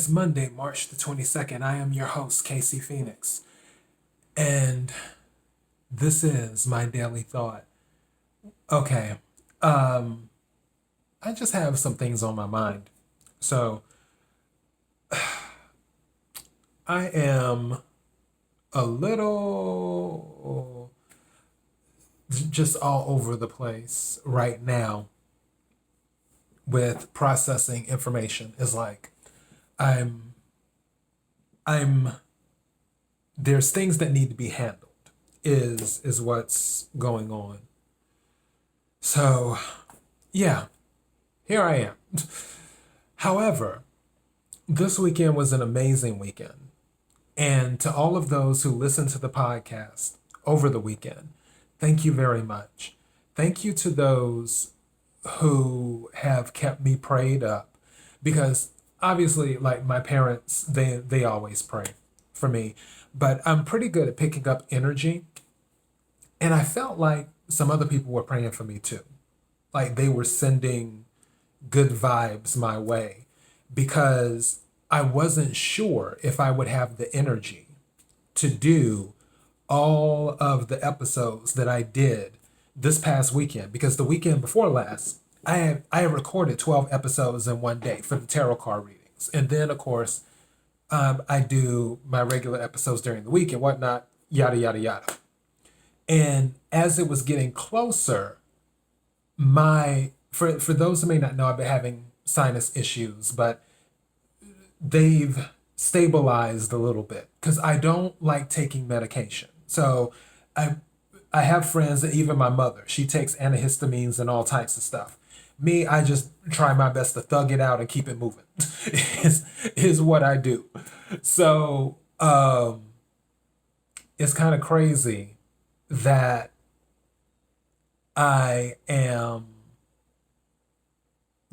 is Monday, March the 22nd. I am your host, Casey Phoenix, and this is my daily thought. Okay, um, I just have some things on my mind. So I am a little just all over the place right now with processing information. Is like I'm I'm there's things that need to be handled is what's going on. So, yeah, here I am. However, this weekend was an amazing weekend. And to all of those who listened to the podcast over the weekend, thank you very much. Thank you to those who have kept me prayed up because obviously like my parents they always pray for me, but I'm pretty good at picking up energy, and I felt like some other people were praying for me too. Like they were sending good vibes my way because I wasn't sure if I would have the energy to do all of the episodes that I did this past weekend, because the weekend before last I had recorded 12 episodes in one day for the tarot card readings, and then of course I do my regular episodes during the week and whatnot, yada yada yada. And as it was getting closer, my for those who may not know, I've been having sinus issues, but they've stabilized a little bit because I don't like taking medication. So I I have friends, and even my mother, she takes antihistamines and all types of stuff. Me, I just try my best to thug it out and keep it moving. is what I do. So it's kind of crazy that I am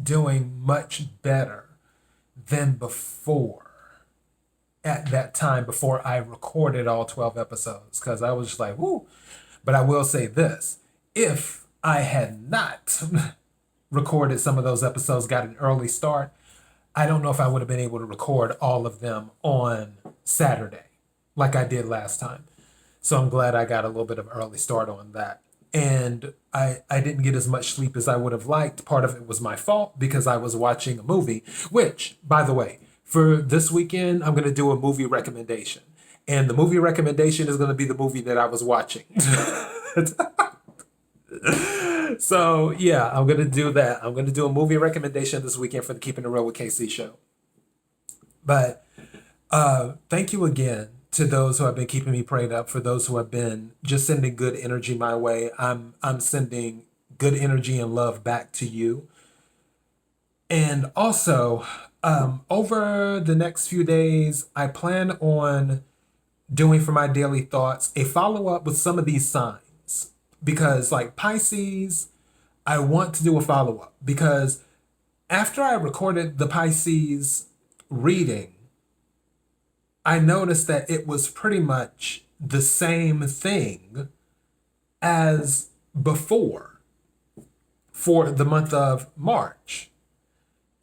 doing much better than before at that time before I recorded all 12 episodes because I was just like, whoo. But I will say this, if I had not recorded some of those episodes, got an early start, I don't know if I would have been able to record all of them on Saturday like I did last time. So I'm glad I got a little bit of an early start on that. And I didn't get as much sleep as I would have liked. Part of it was my fault because I was watching a movie, which, by the way, for this weekend, I'm going to do a movie recommendation. And the movie recommendation is going to be the movie that I was watching. So, yeah, I'm going to do that. I'm going to do a movie recommendation this weekend for the Keeping It Real with KC show. But thank you again to those who have been keeping me prayed up, for those who have been just sending good energy my way. I'm sending good energy and love back to you. And also, over the next few days, I plan on doing for my daily thoughts a follow up with some of these signs. Because, like Pisces, I want to do a follow up because after I recorded the Pisces reading, I noticed that it was pretty much the same thing as before for the month of March.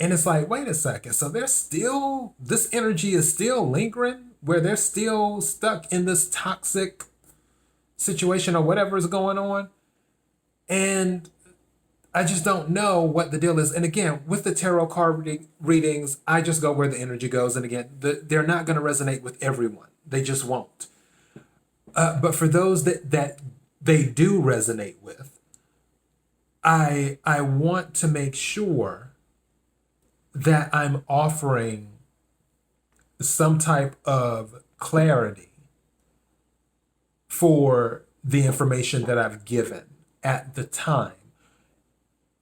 And it's like, wait a second. So there's still, this energy is still lingering where they're still stuck in this toxic situation or whatever is going on. And I just don't know what the deal is. And again, with the tarot card readings, I just go where the energy goes. And again, they're not going to resonate with everyone. They just won't. But for those that they do resonate with, I want to make sure that I'm offering some type of clarity for the information that I've given at the time,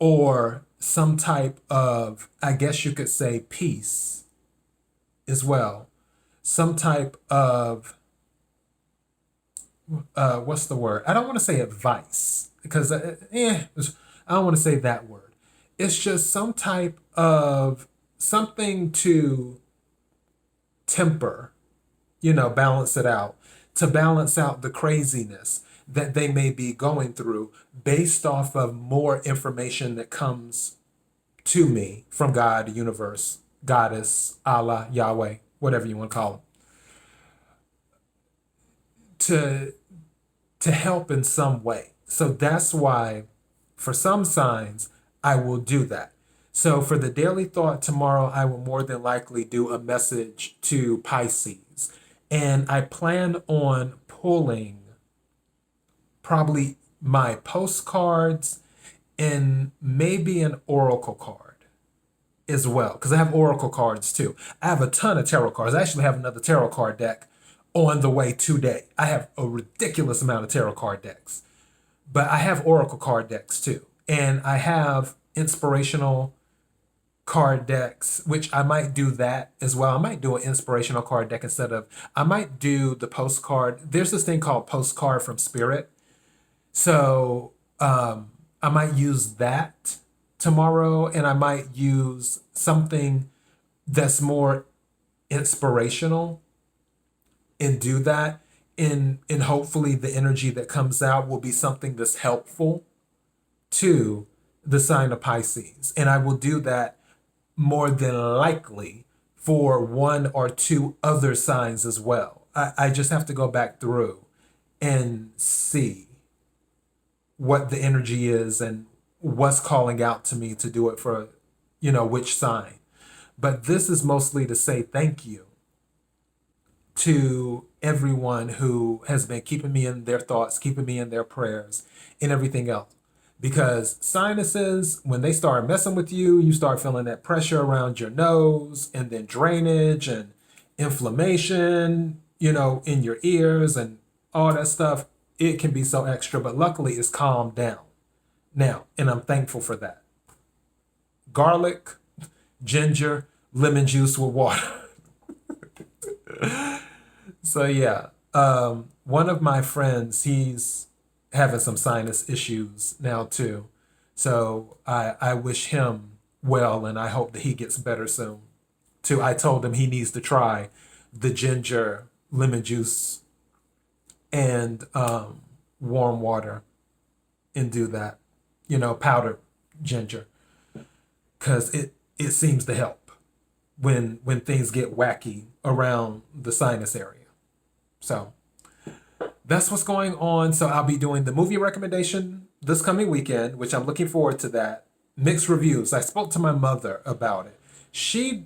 or some type of, I guess you could say, peace as well. Some type of, what's the word? I don't want to say advice because, I don't want to say that word. It's just some type of something to temper, balance it out, to balance out the craziness that they may be going through based off of more information that comes to me from God, the universe, goddess, Allah, Yahweh, whatever you want to call them, to help in some way. So that's why for some signs I will do that. So for the daily thought tomorrow, I will more than likely do a message to Pisces. And I plan on pulling probably my postcards and maybe an oracle card as well, because I have oracle cards too. I have a ton of tarot cards. I actually have another tarot card deck on the way today. I have a ridiculous amount of tarot card decks, but I have oracle card decks too. And I have inspirational card decks, which I might do that as well. I might do an inspirational card deck instead of, I might do the postcard. There's this thing called Postcard from Spirit. So I might use that tomorrow, and I might use something that's more inspirational and do that. And hopefully the energy that comes out will be something that's helpful to the sign of Pisces. And I will do that more than likely for one or two other signs as well. I just have to go back through and see what the energy is and what's calling out to me to do it for, which sign. But this is mostly to say thank you to everyone who has been keeping me in their thoughts, keeping me in their prayers, and everything else. Because sinuses, when they start messing with you, you start feeling that pressure around your nose, and then drainage and inflammation, in your ears and all that stuff. It can be so extra, but luckily it's calmed down now, and I'm thankful for that. Garlic, ginger, lemon juice with water. So yeah, one of my friends, he's having some sinus issues now too. So I wish him well, and I hope that he gets better soon too. I told him he needs to try the ginger, lemon juice, and warm water and do that, powdered ginger, because it seems to help when things get wacky around the sinus area. So that's what's going on. So I'll be doing the movie recommendation this coming weekend, which I'm looking forward to that. Mixed reviews. I spoke to my mother about it. She's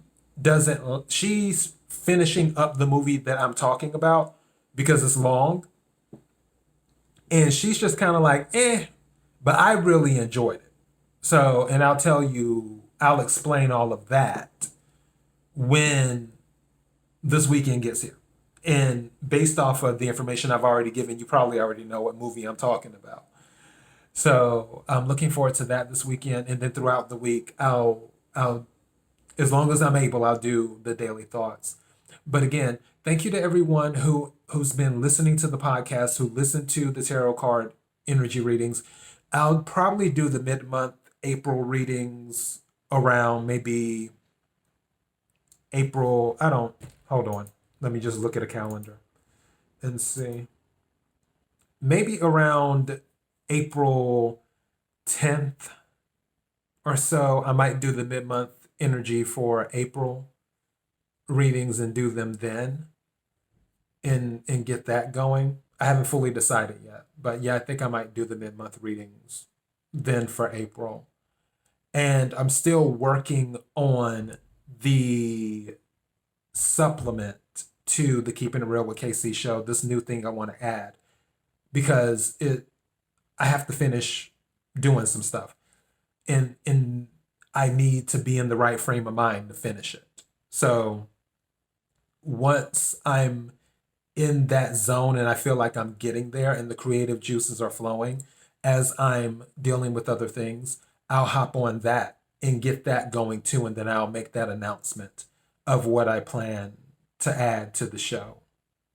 finishing up the movie that I'm talking about because it's long. And she's just kind of like, but I really enjoyed it. So, and I'll explain all of that when this weekend gets here. And based off of the information I've already given, you probably already know what movie I'm talking about. So I'm looking forward to that this weekend. And then throughout the week, I'll as long as I'm able, I'll do the daily thoughts. But again, thank you to everyone who's been listening to the podcast, who listened to the tarot card energy readings. I'll probably do the mid-month April readings around maybe April. Hold on. Let me just look at a calendar and see. Maybe around April 10th or so, I might do the mid-month energy for April readings and do them then and get that going. I haven't fully decided yet, but yeah, I think I might do the mid-month readings then for April. And I'm still working on the supplement to the Keeping It Real with KC show, this new thing I want to add, because I have to finish doing some stuff, and I need to be in the right frame of mind to finish it. So once I'm in that zone and I feel like I'm getting there and the creative juices are flowing as I'm dealing with other things, I'll hop on that and get that going too, and then I'll make that announcement of what I plan to add to the show.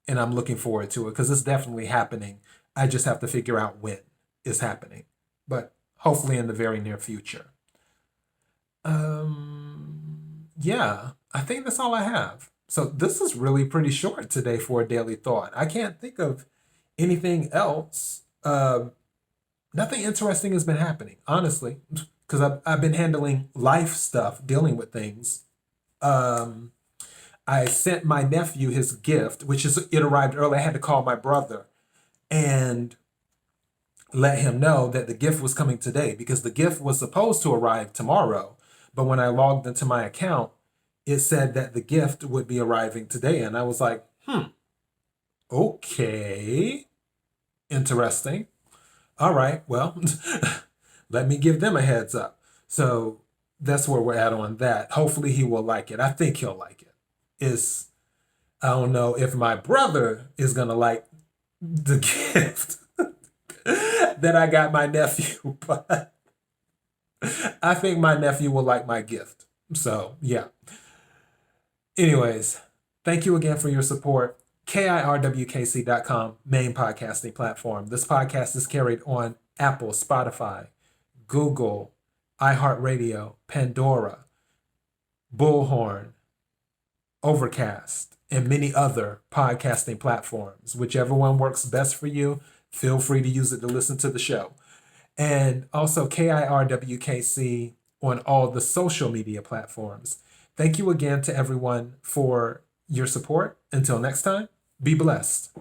And I'm looking forward to it because it's definitely happening. I just have to figure out when it's happening, but hopefully in the very near future. Yeah, I think that's all I have. So this is really pretty short today for a daily thought. I can't think of anything else. Nothing interesting has been happening, honestly, because I've been handling life stuff, dealing with things I sent my nephew his gift, it arrived early. I had to call my brother and let him know that the gift was coming today because the gift was supposed to arrive tomorrow. But when I logged into my account, it said that the gift would be arriving today. And I was like, okay, interesting. All right, well, let me give them a heads up. So that's where we're at on that. Hopefully he will like it. I think he'll like it. I don't know if my brother is going to like the gift that I got my nephew, but I think my nephew will like my gift. So, yeah. Anyways, thank you again for your support. KIRWKC.com, main podcasting platform. This podcast is carried on Apple, Spotify, Google, iHeartRadio, Pandora, Bullhorn, Overcast, and many other podcasting platforms. Whichever one works best for you, feel free to use it to listen to the show. And also KIRWKC on all the social media platforms. Thank you again to everyone for your support. Until next time, be blessed.